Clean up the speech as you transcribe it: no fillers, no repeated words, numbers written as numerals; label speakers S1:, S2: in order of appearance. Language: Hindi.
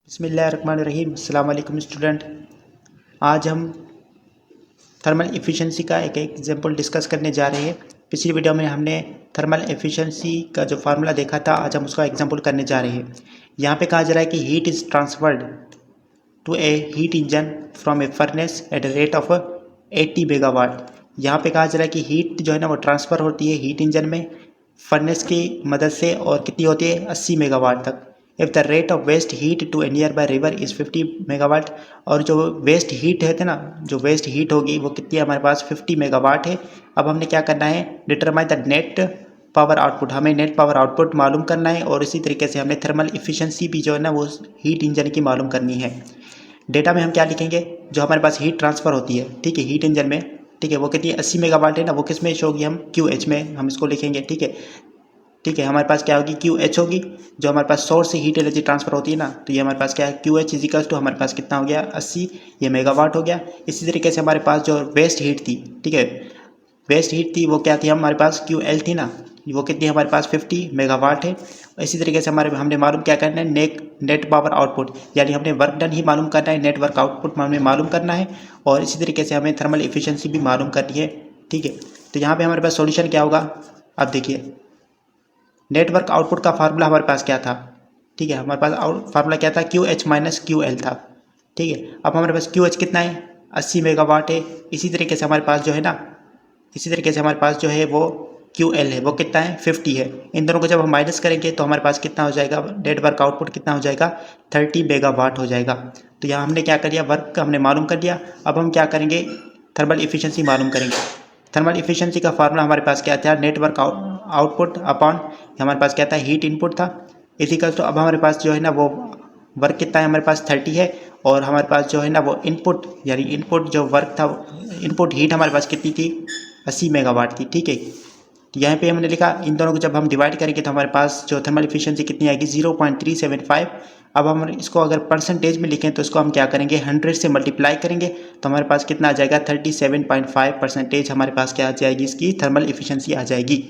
S1: बिस्मिल्लाहिर्रहमानिर्रहीम। अस्सलाम वालेकुम स्टूडेंट। आज हम थर्मल एफिशिएंसी का एक एग्जांपल डिस्कस करने जा रहे हैं। पिछली वीडियो में हमने थर्मल एफिशिएंसी का जो फार्मूला देखा था, आज हम उसका एग्जांपल करने जा रहे हैं। यहाँ पे कहा जा रहा है कि heat is transferred to a heat engine from a furnace at a rate of 80 megawatt. यहाँ पे कहा जा रहा है कि हीट जो है ना वो ट्रांसफ़र होती है हीट इंजन में फर्नेस की मदद से, और कितनी होती है 80 मेगावाट तक। If the rate of waste heat to a nearby river is 50 megawatt. और जो वेस्ट हीट है ना, जो वेस्ट हीट होगी वो कितनी हमारे पास 50 मेगावाट है। अब हमने क्या करना है, determine the net power output. हमें नेट पावर आउटपुट मालूम करना है, और इसी तरीके से हमने थर्मल इफिशिएंसी भी जो है ना वो हीट इंजन की मालूम करनी है। डेटा में हम क्या लिखेंगे, जो हमारे पास हीट ट्रांसफ़र होती है, ठीक है, हीट इंजन में, ठीक है, वो कितनी 80 मेगावाट है ना, वो किस में शो होगी, हम QH में हम इसको लिखेंगे। ठीक है, ठीक है, हमारे पास क्या होगी, QH होगी। जो हमारे पास सोर्स से हीट एनर्जी ट्रांसफर होती है ना, तो ये हमारे पास क्या है, QH इजिकल्स टू हमारे पास कितना हो गया 80, ये मेगावाट हो गया। इसी तरीके से हमारे पास जो वेस्ट हीट थी, ठीक है, वेस्ट हीट थी वो क्या थी, हमारे पास QL थी ना, वो कितनी हमारे पास 50 मेगावाट है। इसी तरीके से हमने मालूम क्या करना है, नेट पावर आउटपुट, यानी हमने वर्क डन ही मालूम करना है, नेट वर्क आउटपुट हमें मालूम करना है, और इसी तरीके से हमें थर्मल एफिशिएंसी भी मालूम करनी है। ठीक है, तो यहाँ पे हमारे पास सॉल्यूशन क्या होगा, अब देखिए, नेटवर्क आउटपुट का फार्मूला हमारे पास क्या था, ठीक है, हमारे पास फार्मूला क्या था, QH माइनस QL था। ठीक है, अब हमारे पास QH कितना है, 80 मेगावाट है। इसी तरीके से हमारे पास जो है ना, इसी तरीके से हमारे पास जो है वो QL है, वो कितना है 50 है। इन दोनों को जब हम माइनस करेंगे तो हमारे पास कितना हो जाएगा, नेटवर्क आउटपुट कितना हो जाएगा, 30 मेगावाट हो जाएगा। तो यहाँ हमने क्या कर लिया, वर्क हमने मालूम कर लिया। अब हम क्या करेंगे, थर्मल इफिशिएंसी मालूम करेंगे। थर्मल इफिशिएंसी का फार्मूला हमारे पास क्या था, नेटवर्क आउटपुट अपॉन हमारे पास क्या था, हीट इनपुट था, इजिकल। तो अब हमारे पास जो है ना वो वर्क कितना है, हमारे पास 30 है, और हमारे पास जो है ना वो इनपुट, यानी इनपुट जो वर्क था, इनपुट हीट हमारे पास कितनी थी, 80 मेगावाट थी। ठीक है, तो यहाँ पे हमने लिखा, इन दोनों को जब हम डिवाइड करेंगे तो हमारे पास जो थर्मल इफिशिएंसी कितनी आएगी, 0.375। अब हम इसको अगर परसेंटेज में लिखें तो इसको हम क्या करेंगे, 100 से मल्टीप्लाई करेंगे तो हमारे पास कितना आ जाएगा, 37.5% हमारे पास क्या आ जाएगी, इसकी थर्मल इफिशिएंसी आ जाएगी।